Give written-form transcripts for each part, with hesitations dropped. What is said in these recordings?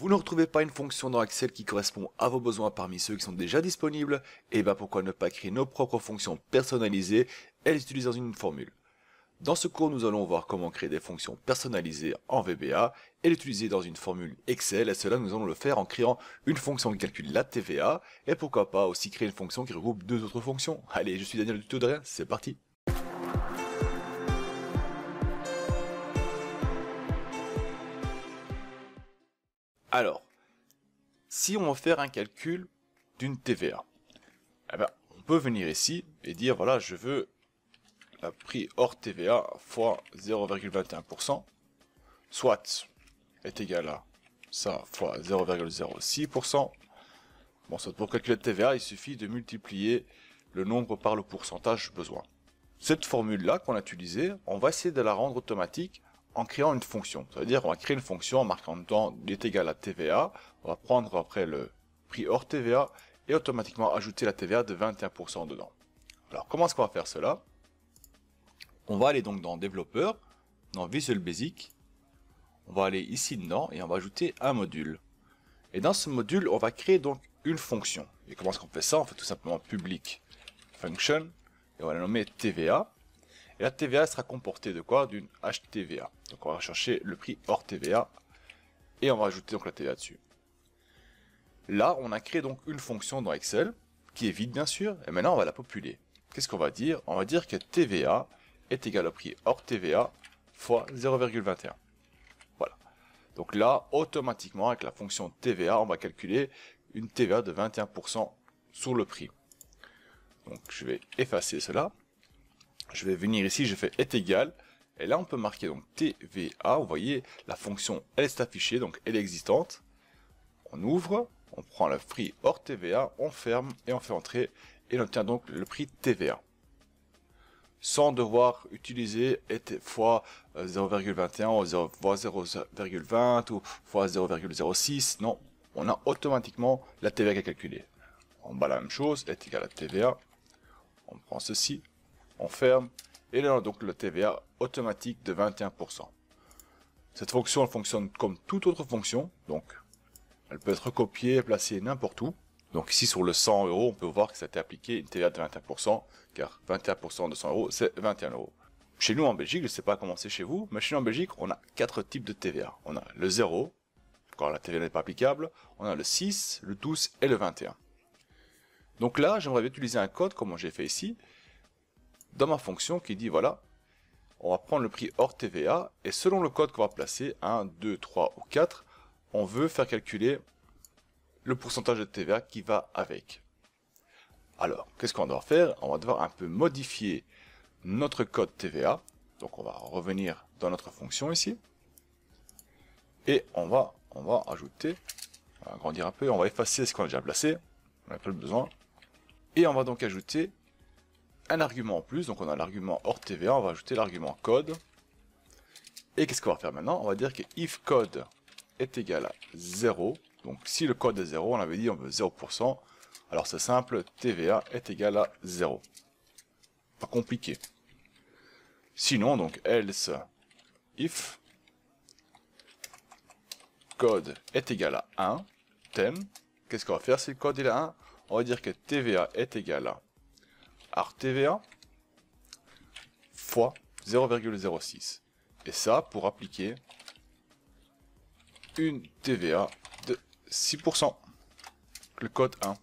Vous ne retrouvez pas une fonction dans Excel qui correspond à vos besoins parmi ceux qui sont déjà disponibles? Et bien pourquoi ne pas créer nos propres fonctions personnalisées et les utiliser dans une formule? Dans ce cours, nous allons voir comment créer des fonctions personnalisées en VBA et l'utiliser dans une formule Excel. Et cela, nous allons le faire en créant une fonction qui calcule la TVA et pourquoi pas aussi créer une fonction qui regroupe deux autres fonctions. Allez, je suis Daniel du Tuto de Rien, c'est parti! Alors, si on veut faire un calcul d'une TVA, eh ben, on peut venir ici et dire voilà, je veux le prix hors TVA fois 0,21%, soit est égal à ça fois 0,06%. Bon, ça, pour calculer la TVA, il suffit de multiplier le nombre par le pourcentage besoin. Cette formule-là qu'on a utilisée, on va essayer de la rendre automatique en créant une fonction. Ça veut dire qu'on va créer une fonction en marquant dedans est égal à TVA. On va prendre après le prix hors TVA et automatiquement ajouter la TVA de 21% dedans. Alors comment est-ce qu'on va faire cela? On va aller donc dans développeur, dans Visual Basic. On va aller ici dedans et on va ajouter un module. Et dans ce module, on va créer donc une fonction. Et comment est-ce qu'on fait ça? On fait tout simplement public function et on va la nommer TVA. Et la TVA sera comportée de quoi? D'une HTVA. Donc on va chercher le prix hors TVA et on va ajouter donc la TVA dessus. Là, on a créé donc une fonction dans Excel qui est vide bien sûr, et maintenant on va la populer. Qu'est-ce qu'on va dire? On va dire que TVA est égal au prix hors TVA fois 0,21. Voilà. Donc là, automatiquement, avec la fonction TVA, on va calculer une TVA de 21% sur le prix. Donc je vais effacer cela. Je vais venir ici, je fais est égal, et là on peut marquer donc TVA, vous voyez, la fonction elle est affichée, donc elle est existante. On ouvre, on prend le prix hors TVA, on ferme et on fait entrer, et on obtient donc le prix TVA. Sans devoir utiliser fois 0,21 ou fois 0,20 ou fois 0,06, non, on a automatiquement la TVA qui est calculée. En bas la même chose, est égal à TVA, on prend ceci, on ferme, et là on a donc le TVA automatique de 21%. Cette fonction elle fonctionne comme toute autre fonction, donc elle peut être recopiée, placée n'importe où. Donc ici sur le 100 €, on peut voir que ça a été appliqué une TVA de 21%, car 21% de 100 €, c'est 21 €. Chez nous en Belgique, je ne sais pas comment c'est chez vous, mais chez nous en Belgique, on a 4 types de TVA. On a le 0, quand la TVA n'est pas applicable, on a le 6, le 12 et le 21. Donc là, j'aimerais bien utiliser un code, comme j'ai fait ici, dans ma fonction qui dit voilà, on va prendre le prix hors TVA, et selon le code qu'on va placer, 1, 2, 3 ou 4, on veut faire calculer le pourcentage de TVA qui va avec. Alors, qu'est-ce qu'on va devoir faire? On va devoir un peu modifier notre code TVA. Donc on va revenir dans notre fonction ici. Et on va ajouter, on va agrandir un peu, on va effacer ce qu'on a déjà placé, on n'a pas le besoin. Et on va donc ajouter un argument en plus, donc on a l'argument hors TVA, on va ajouter l'argument code. Et qu'est-ce qu'on va faire maintenant? On va dire que if code est égal à 0, donc si le code est 0, on avait dit on veut 0%, alors c'est simple, TVA est égal à 0. Pas compliqué. Sinon, donc else if code est égal à 1, 10, qu'est-ce qu'on va faire si le code est à 1? On va dire que TVA est égal à RTVA fois 0,06. Et ça pour appliquer une TVA de 6%. Le code 1.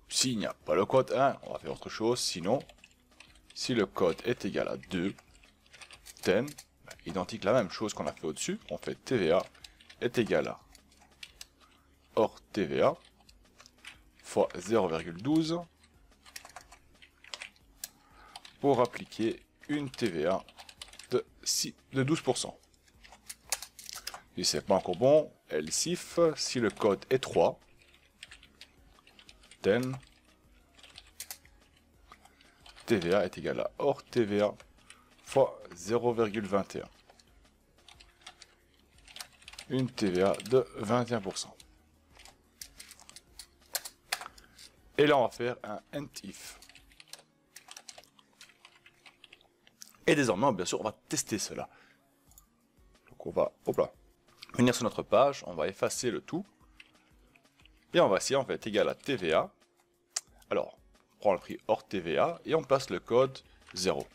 S'il n'y a pas le code 1, on va faire autre chose. Sinon, si le code est égal à 2, 10, identique la même chose qu'on a fait au-dessus, on fait TVA est égal à hors TVA fois 0,12 pour appliquer une TVA de 12%. Si c'est pas encore bon, else if, si le code est 3, 10, TVA est égal à hors TVA fois 0,21. Une TVA de 21%. Et là on va faire un end if. Et désormais, bien sûr, on va tester cela. Donc on va, hop là, venir sur notre page, on va effacer le tout. Et on va ici, on va être égal à TVA. Alors, on prend le prix hors TVA et on passe le code 0.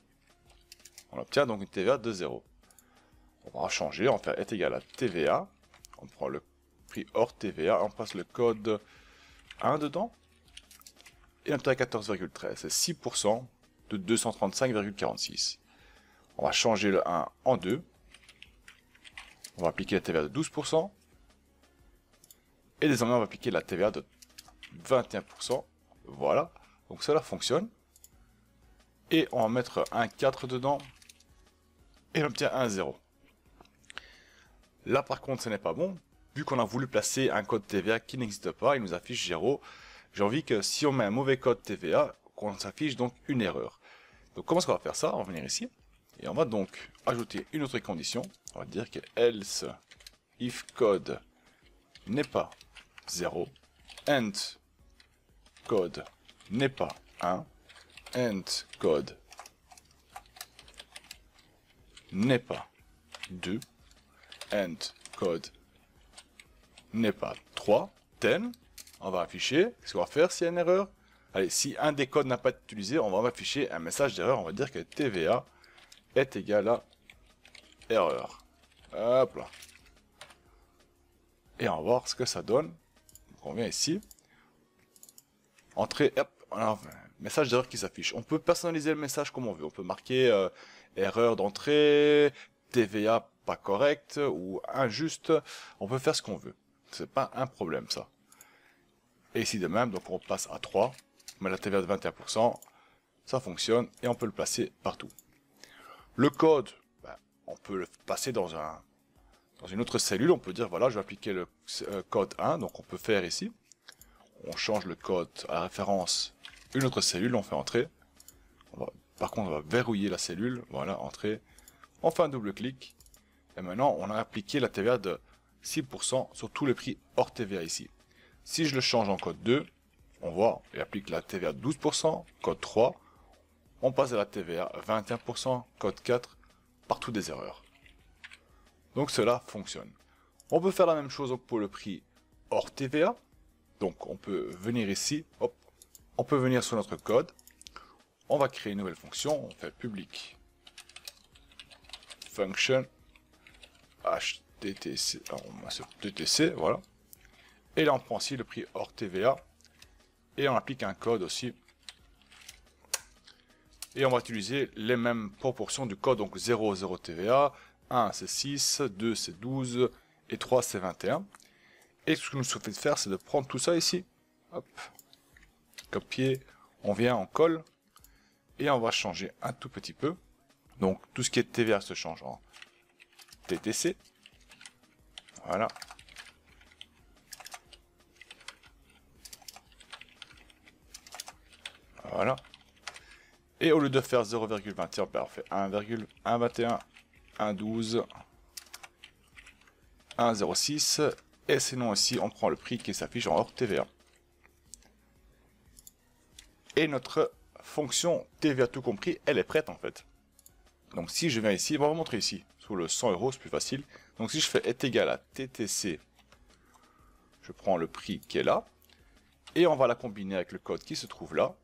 On obtient donc une TVA de 0. On va changer, on va faire est égal à TVA. On prend le prix hors TVA, on passe le code 1 dedans. Et on obtient 14,13. C'est 6% de 235,46. On va changer le 1 en 2. On va appliquer la TVA de 12%. Et désormais, on va appliquer la TVA de 21%. Voilà. Donc cela fonctionne. Et on va mettre un 4 dedans. Et on obtient un 0. Là, par contre, ce n'est pas bon. Vu qu'on a voulu placer un code TVA qui n'existe pas, il nous affiche 0. J'ai envie que si on met un mauvais code TVA, qu'on s'affiche donc une erreur. Donc comment est-ce qu'on va faire ça? On va venir ici. Et on va donc ajouter une autre condition. On va dire que else if code n'est pas 0, and code n'est pas 1, and code n'est pas 2, and code n'est pas 3, then on va afficher, ce qu'on va faire s'il y a une erreur. Allez, si un des codes n'a pas été utilisé, on va afficher un message d'erreur, on va dire que TVA est égal à erreur. Hop là. Et on va voir ce que ça donne. Donc on vient ici. Entrée, hop, on a un message d'erreur qui s'affiche. On peut personnaliser le message comme on veut. On peut marquer erreur d'entrée, TVA pas correct ou injuste. On peut faire ce qu'on veut. C'est pas un problème ça. Et ici de même, donc on passe à 3. On met la TVA de 21%. Ça fonctionne et on peut le placer partout. Le code, on peut le passer dans une autre cellule. On peut dire voilà, je vais appliquer le code 1. Donc on peut faire ici. On change le code à la référence une autre cellule, on fait entrer. Par contre, on va verrouiller la cellule. Voilà, entrer. On fait un double clic. Et maintenant, on a appliqué la TVA de 6% sur tous les prix hors TVA ici. Si je le change en code 2, on voit, il applique la TVA de 12%, code 3. On passe à la TVA 21%, code 4, partout des erreurs. Donc cela fonctionne. On peut faire la même chose pour le prix hors TVA. Donc on peut venir ici, hop, on peut venir sur notre code. On va créer une nouvelle fonction, on fait public function HTTC, alors on met sur TTC, voilà. Et là on prend ici le prix hors TVA et on applique un code aussi. Et on va utiliser les mêmes proportions du code, donc 0, 0 TVA, 1 c'est 6, 2 c'est 12 et 3 c'est 21. Et ce que nous souhaitons faire, c'est de prendre tout ça ici, hop, copier, on vient, on colle, et on va changer un tout petit peu. Donc tout ce qui est TVA se change en TTC, voilà. Voilà. Et au lieu de faire 0,21, on fait 1,121, 1,12, 1,06. Et sinon ici, on prend le prix qui s'affiche en hors TVA. Et notre fonction TVA tout compris, elle est prête en fait. Donc si je viens ici, on va vous montrer ici, sous le 100 €, c'est plus facile. Donc si je fais est égal à TTC, je prends le prix qui est là. Et on va la combiner avec le code qui se trouve là.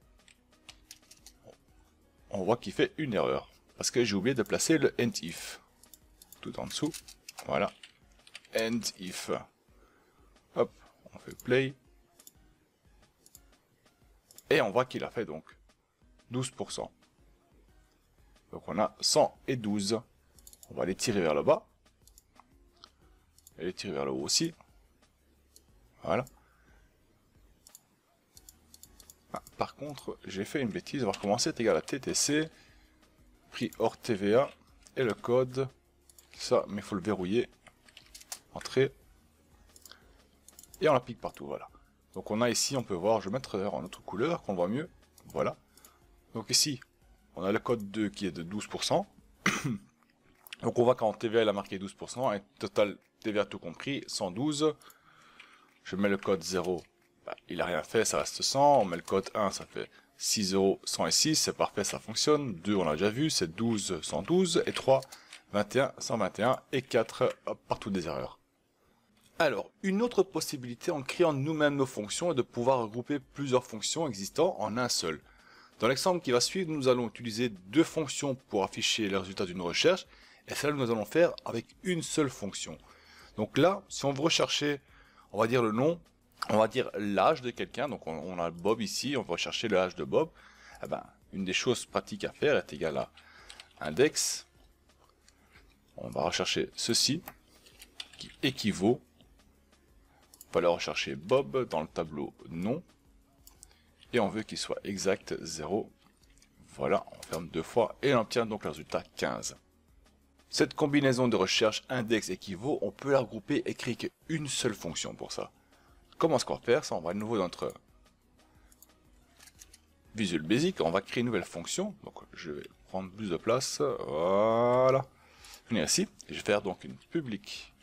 On voit qu'il fait une erreur. Parce que j'ai oublié de placer le end if. Tout en dessous. Voilà. End if. Hop, on fait play. Et on voit qu'il a fait donc 12%. Donc on a 112. On va les tirer vers le bas. Et les tirer vers le haut aussi. Voilà. Ah, par contre, j'ai fait une bêtise. On va recommencer. C'est égal à TTC. Prix hors TVA. Et le code. Ça, mais il faut le verrouiller. Entrée. Et on l'applique partout. Voilà. Donc on a ici, on peut voir, je vais mettre en autre couleur, qu'on voit mieux. Voilà. Donc ici, on a le code 2 qui est de 12%. Donc on voit qu'en TVA, il a marqué 12%. Et total TVA tout compris, 112. Je mets le code 0. Bah, il n'a rien fait, ça reste 100. On met le code 1, ça fait 6 €, 106. C'est parfait, ça fonctionne. 2, on l'a déjà vu, c'est 12, 112. Et 3, 21, 121. Et 4, hop, partout des erreurs. Alors, une autre possibilité en créant nous-mêmes nos fonctions est de pouvoir regrouper plusieurs fonctions existantes en un seul. Dans l'exemple qui va suivre, nous allons utiliser deux fonctions pour afficher les résultats d'une recherche, et cela nous allons faire avec une seule fonction. Donc là, si on veut rechercher, on va dire le nom, on va dire l'âge de quelqu'un, donc on a Bob ici, on va rechercher l'âge de Bob, eh ben, une des choses pratiques à faire est égale à index, on va rechercher ceci, qui équivaut, on va aller rechercher Bob dans le tableau nom, et on veut qu'il soit exact 0. Voilà, on ferme deux fois et on obtient donc le résultat 15. Cette combinaison de recherche index équivaut, on peut la regrouper et créer qu'une seule fonction pour ça. Comment est-ce qu'on va faire ça? On va à nouveau dans notre Visual Basic, on va créer une nouvelle fonction. Donc je vais prendre plus de place, voilà. Venir ici, et je vais faire donc une public.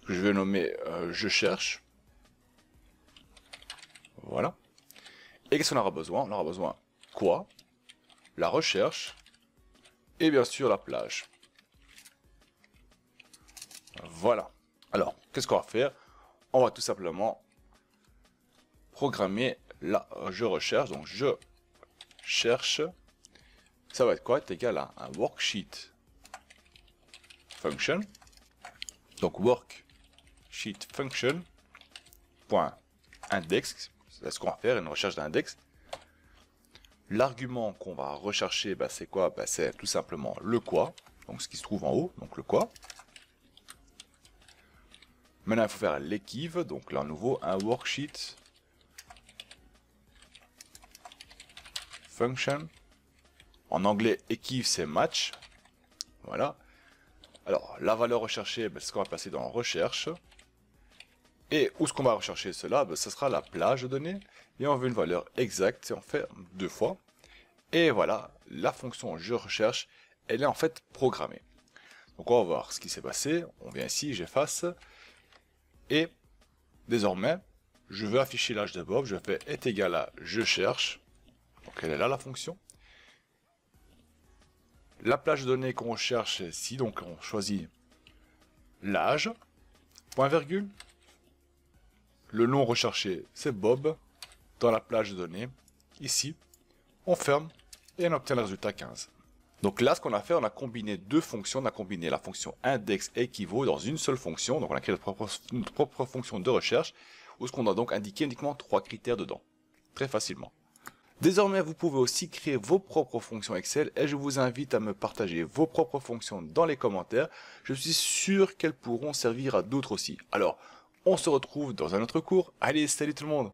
Je vais nommer je cherche. Voilà. Et qu'est-ce qu'on aura besoin? On aura besoin quoi? La recherche et bien sûr la plage. Voilà. Alors, qu'est-ce qu'on va faire? On va tout simplement programmer la je recherche. Donc, je cherche. Ça va être quoi? C'est égal à un worksheet function. Donc, worksheet function point index. C'est ce qu'on va faire, une recherche d'index. L'argument qu'on va rechercher, c'est quoi? C'est tout simplement le quoi, donc ce qui se trouve en haut, donc le quoi. Maintenant, il faut faire l'équive, donc là, à nouveau, un worksheet function. En anglais, équive, c'est match. Voilà. Alors, la valeur recherchée, c'est ce qu'on va passer dans recherche. Et où est-ce qu'on va rechercher cela? Ce sera la plage de données. Et on veut une valeur exacte, et on fait deux fois. Et voilà, la fonction je recherche, elle est en fait programmée. Donc on va voir ce qui s'est passé. On vient ici, j'efface. Et désormais, je veux afficher l'âge de Bob. Je fais est égal à je cherche. Donc elle est là la fonction. La plage de données qu'on recherche ici, donc on choisit l'âge, point virgule. Le nom recherché, c'est Bob, dans la plage de données. Ici, on ferme et on obtient le résultat 15. Donc là, ce qu'on a fait, on a combiné deux fonctions. On a combiné la fonction index et équivaut dans une seule fonction. Donc on a créé notre propre fonction de recherche, où ce qu'on a donc indiqué uniquement 3 critères dedans. Très facilement. Désormais, vous pouvez aussi créer vos propres fonctions Excel et je vous invite à me partager vos propres fonctions dans les commentaires. Je suis sûr qu'elles pourront servir à d'autres aussi. Alors, on se retrouve dans un autre cours. Allez, salut tout le monde!